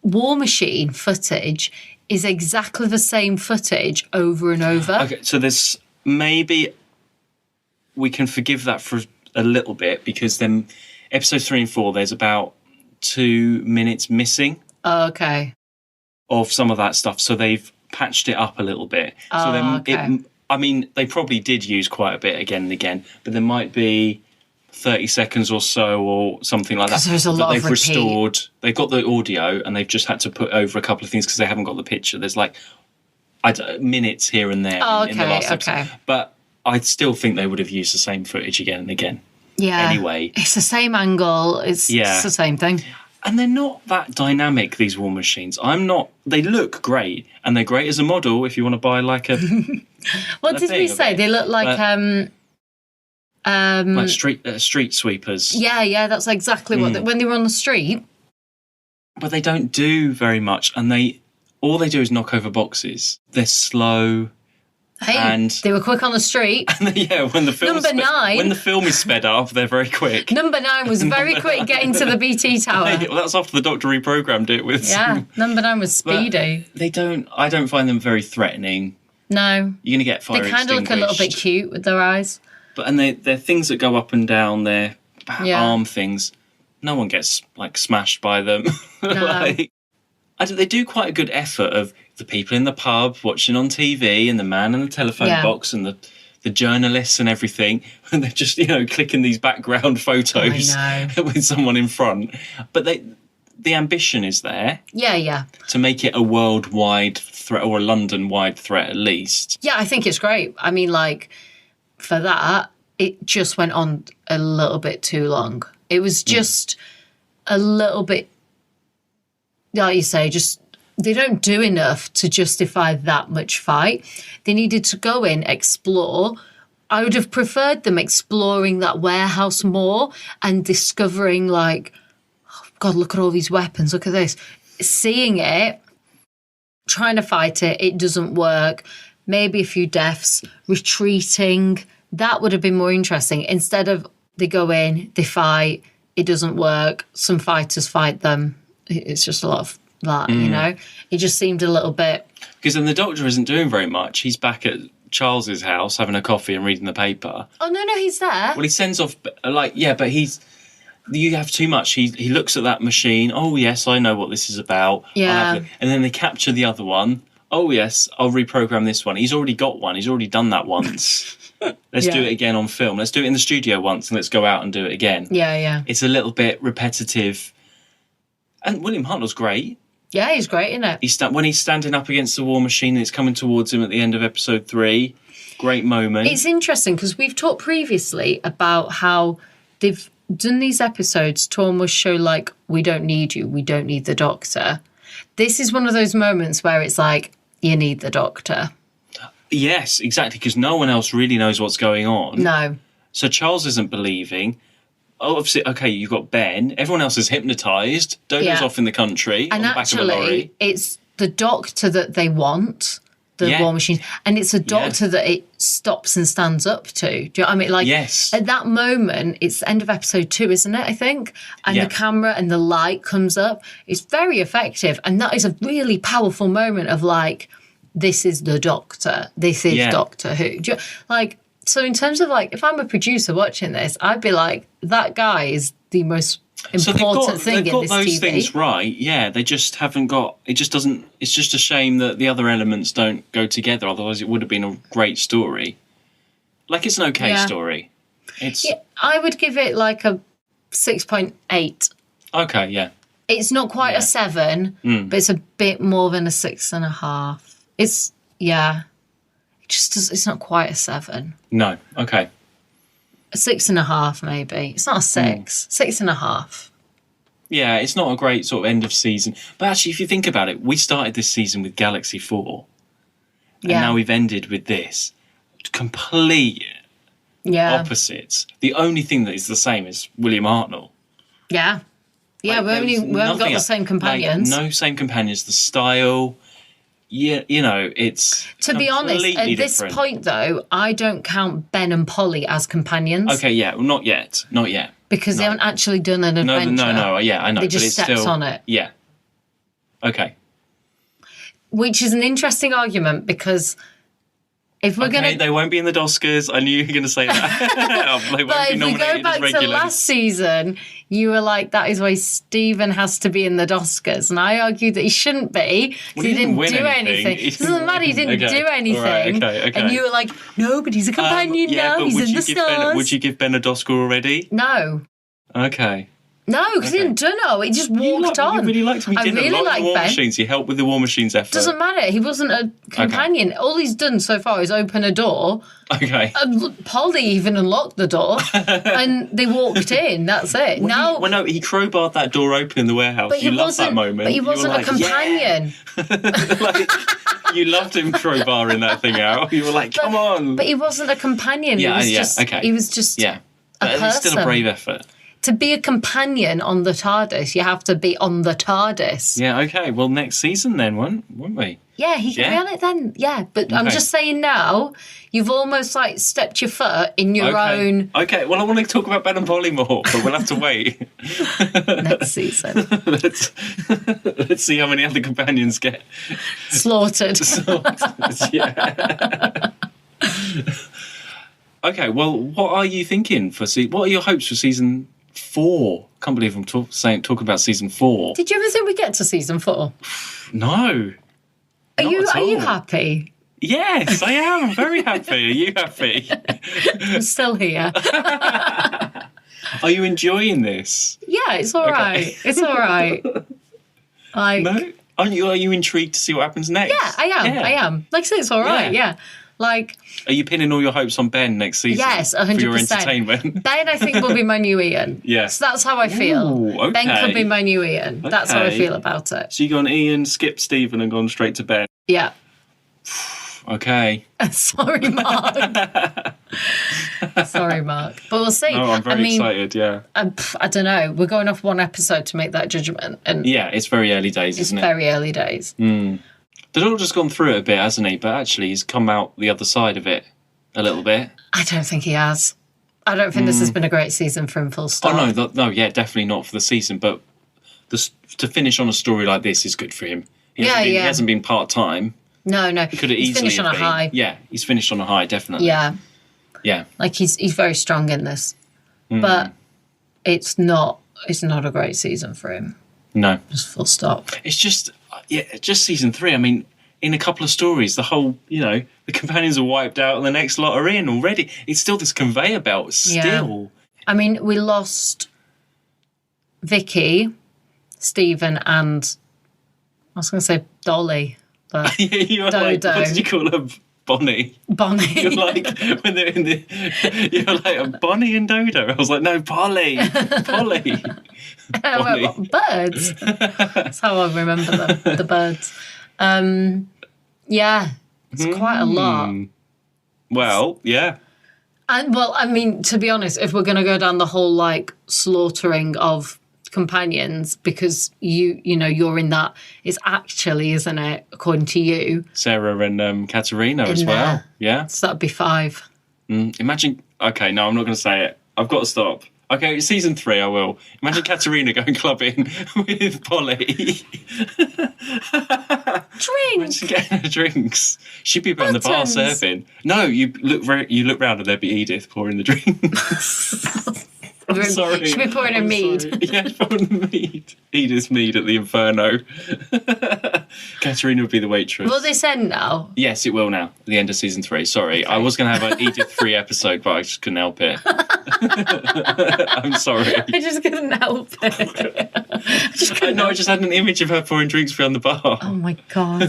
war machine footage is exactly the same footage over and over. Okay, so there's maybe we can forgive that for a little bit because then episodes 3 and 4, there's about 2 minutes missing. Oh, okay. Of some of that stuff. So they've patched it up a little bit. So then they probably did use quite a bit again and again, but there might be 30 seconds or so or something like that. Because there's a lot of they've restored. They've got the audio and they've just had to put over a couple of things because they haven't got the picture. There's minutes here and there in the last episode. But I still think they would have used the same footage again and again. Yeah. Anyway. It's the same angle. It's the same thing. And they're not that dynamic, these war machines. They look great, and they're great as a model if you want to buy like a... What did we say? They look like... like street sweepers. Yeah, that's exactly what... When they were on the street... But they don't do very much, and all they do is knock over boxes. They're slow... Hey, they were quick on the street. When the film is sped up, they're very quick. Number 9 was very quick getting to the BT tower. That's after the Doctor reprogrammed it with. Yeah, number 9 was speedy. I don't find them very threatening. No, you're gonna get fire extinguished. They kind of look a little bit cute with their eyes. But they're things that go up and down. Their arm things. No one gets smashed by them. No. They do quite a good effort of the people in the pub watching on TV and the man in the telephone box and the journalists and everything. And they're just, clicking these background photos with someone in front. But the ambition is there. Yeah. To make it a worldwide threat, or a London-wide threat at least. Yeah, I think it's great. I mean, like, for that, it just went on a little bit too long. It was just a little bit, like you say, just they don't do enough to justify that much fight. They needed to go in, explore. I would have preferred them exploring that warehouse more and discovering, like, oh, God, look at all these weapons. Look at this. Seeing it, trying to fight it, it doesn't work. Maybe a few deaths, retreating. That would have been more interesting. Instead of they go in, they fight, it doesn't work. Some fighters fight them. It's just a lot of that, you know? It just seemed a little bit... Because then the Doctor isn't doing very much. He's back at Charles's house having a coffee and reading the paper. Oh, no, he's there. Well, he sends off, like, yeah, but you have too much. He looks at that machine. Oh, yes, I know what this is about. Yeah. And then they capture the other one. Oh, yes, I'll reprogram this one. He's already got one. He's already done that once. Let's do it again on film. Let's do it in the studio once and let's go out and do it again. Yeah. It's a little bit repetitive. And William Hartnell's great. Yeah, he's great, isn't it? When he's standing up against the war machine and it's coming towards him at the end of episode 3, great moment. It's interesting because we've talked previously about how they've done these episodes to almost show, like, we don't need you, we don't need the Doctor. This is one of those moments where it's like, you need the Doctor. Yes, exactly, because no one else really knows what's going on. No. So Charles isn't believing. Oh, obviously, okay, you've got Ben. Everyone else is hypnotised. Dodo's off in the country on the back of a lorry. It's the Doctor that they want, the war machine, and it's a Doctor that it stops and stands up to. Do you know what I mean? Like, at that moment, it's the end of episode 2, isn't it, I think? And the camera and the light comes up. It's very effective, and that is a really powerful moment of, like, this is the Doctor. This is Doctor Who. Do you, like... So in terms of, like, if I'm a producer watching this, I'd be like, that guy is the most important thing in this TV. They've got those things right, yeah. They just haven't got... It just doesn't... It's just a shame that the other elements don't go together. Otherwise, it would have been a great story. Like, it's an okay story. It's... Yeah, I would give it, like, a 6.8. Okay, yeah. It's not quite a 7, but it's a bit more than a 6.5. It's... Yeah. It's not quite a 7. No, okay. A 6.5, maybe. It's not a 6. 6.5. Yeah, it's not a great sort of end of season. But actually, if you think about it, we started this season with Galaxy 4. And now we've ended with this. Complete opposites. The only thing that is the same is William Hartnell. Yeah. Yeah, like, we haven't got the same companions. Like, no same companions. The style... Yeah, you know, it's to be honest, at this point, though, I don't count Ben and Polly as companions. Okay, yeah, well, not yet. Because they haven't actually done an adventure. No, yeah, I know. They just stepped on it. Yeah. Okay. Which is an interesting argument because if we're going to... They won't be in the Oscars. I knew you were going to say that. But if we go back to last season, you were like, that is why Stephen has to be in the Oscars. And I argued that he shouldn't be because he didn't do anything. It doesn't matter, he didn't do anything. Right, okay. And you were like, no, but he's a companion now. He's in the stars. Would you give Ben a Oscar already? No. Okay. No, because he didn't do no. He just walked on. You really liked him. He did a lot of War Ben. Machines. He helped with the War Machines effort. Doesn't matter. He wasn't a companion. All he's done so far is open a door. Okay. Polly even unlocked the door, and they walked in. That's it. He crowbarred that door open in the warehouse. But you loved that moment. But he wasn't a companion. Yeah. You loved him crowbarring that thing out. You were like, come on. But he wasn't a companion. Yeah, he was just a person. It's still a brave effort. To be a companion on the TARDIS, you have to be on the TARDIS. Yeah, okay. Well, next season then, won't we? Yeah, he can be on it then. Yeah, but I'm just saying now, you've almost like stepped your foot in your own... Okay, well, I want to talk about Ben and Polly more, but we'll have to wait. Next season. Let's see how many other companions get... Slaughtered. Yeah. Okay, well, what are you thinking for what are your hopes for season 4? Can't believe I'm talking about season 4. Did you ever think we'd get to season 4? No. Are you happy? Yes, I am. I'm very happy. Are you happy? I'm still here. Are you enjoying this? Yeah, it's all right. It's all right. Like, No? Are you intrigued to see what happens next? yeah, I am. Yeah. I am. Like I said, it's all right. Yeah. Like, Are you pinning all your hopes on Ben next season? yes, 100%. For your entertainment? Ben, I think, will be my new Ian. Yeah. So that's how I feel. Ooh, okay. Ben could be my new Ian. That's how I Okay. feel about it. So you gone Ian, skipped Stephen, and gone straight to Ben. Yeah. Okay. Sorry, Mark. Sorry, Mark. But we'll see. No, I'm very I mean, excited, yeah. I don't know. We're going off one episode to make that judgment. And Yeah, it's very early days, it's isn't it? very early days. Dodo's just gone through it a bit, hasn't he? But actually, he's come out the other side of it a little bit. I don't think he has. I don't think this has been a great season for him, full stop. Oh, no, yeah, definitely not for the season. But to finish on a story like this is good for him. He hasn't been part-time. No. Could have He's easily finished on a been. high. Yeah, he's finished on a high, definitely. Yeah. Yeah. Like, he's very strong in this. But it's not a great season for him. No. Just full stop. It's just season 3. I mean, in a couple of stories, the whole, the companions are wiped out and the next lot are in already. It's still this conveyor belt, still. I mean, we lost Vicky, Stephen, and I was going to say Dolly, but You were like, Dodo. what did you call her? Bonnie. Bonnie. You're like, when they're in you're like, Bonnie and Dodo. I was like, no, Polly. Polly. I went, what, birds? That's how I remember them, the birds. Yeah, it's quite a lot. Well, yeah. And, well, I mean, to be honest, if we're going to go down the whole, like, slaughtering of companions, because you're in that, it's actually, isn't it, according to you? Sarah and Katerina as In well. there. Yeah. So that'd be 5. Imagine, okay, no, I'm not going to say it. I've got to stop. Okay, season 3, I will. Imagine Katerina going clubbing with Polly. Drink! Getting her drinks. She'd be behind the bar Buttons. serving. No, you look round and there'd be Edith pouring the drinks. I'm sorry. Should we pour in a I'm mead? sorry. Yeah, pouring the mead. Edith's mead at the Inferno. Katerina would be the waitress. Will this end now? Yes, it will now. At the end of season 3. Sorry, I was going to have an Edith 3 episode, but I just couldn't help it. I'm sorry. I just couldn't help it. I just had an image of her pouring drinks behind the bar. Oh my God.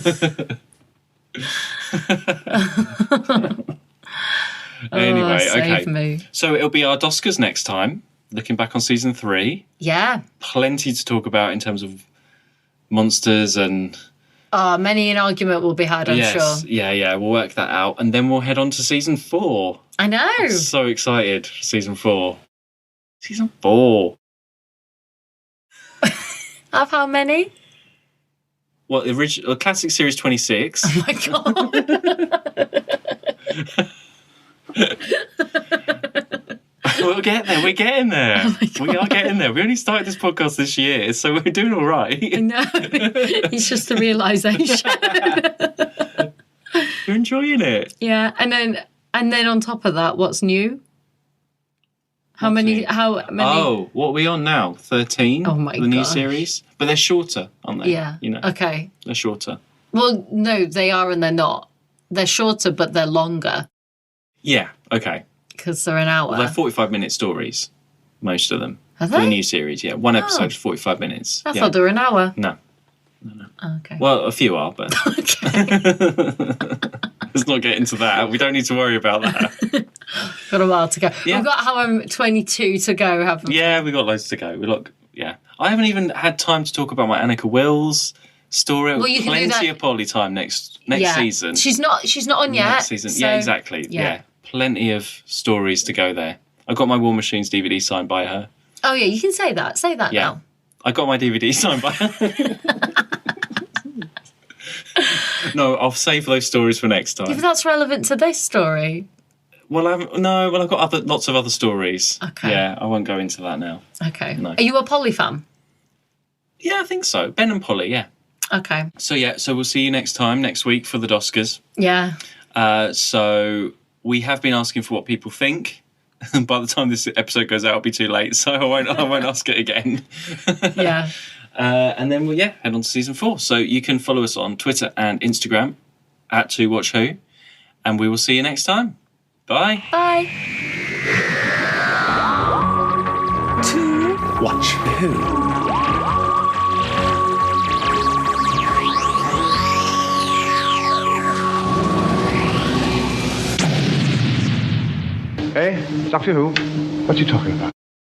Anyway, save okay. me. So it'll be our Oscars next time. Looking back on season 3. Yeah. Plenty to talk about in terms of monsters and... Many an argument will be had, I'm sure. Yeah, we'll work that out. And then we'll head on to season 4. I know. So excited for season 4. Season 4. Of how many? Well, the original classic series 26. Oh my God. We'll get there. We're getting there. Oh We are getting there. We only started this podcast this year, so we're doing all right. No, it's just a realisation. You're enjoying it. Yeah, and then on top of that, what's new? How many? Oh, what are we on now? 13? Oh my The new gosh. series? But they're shorter, aren't they? Yeah. Okay. They're shorter. Well, no, they are and they're not. They're shorter, but they're longer Yeah, okay. because they're an hour. Well, they're 45-minute stories, most of them. Are For the they? new series, yeah. One episode is 45 minutes. I yeah. thought they were an hour. No. Oh, okay. Well, a few are, but let's not get into that. We don't need to worry about that. Got a while to go. Yeah. We've got how I'm 22 to go, haven't we? Yeah, we got loads to go. Yeah. I haven't even had time to talk about my Annika Wills story. Well, you can do Plenty that- of Polly time next Yeah. season. She's not on yet. Next season. so- Yeah, exactly. yeah. Yeah. Plenty of stories to go there. I got my War Machines DVD signed by her. Oh yeah, you can say that. Say that Yeah. now. I got my DVD signed by her. No, I'll save those stories for next time. If that's relevant to this story. Well, I've got lots of other stories. Okay. Yeah, I won't go into that now. Okay. No. Are you a Polly fan? Yeah, I think so. Ben and Polly, yeah. Okay. So we'll see you next week for the Oscars. Yeah. So we have been asking for what people think. By the time this episode goes out, it'll be too late, so I won't ask it again. Yeah. And then we'll head on to season 4. So you can follow us on Twitter and Instagram at @2watchwho, and we will see you next time. Bye. Bye. Watch who? Eh? Doctor Who? What are you talking about?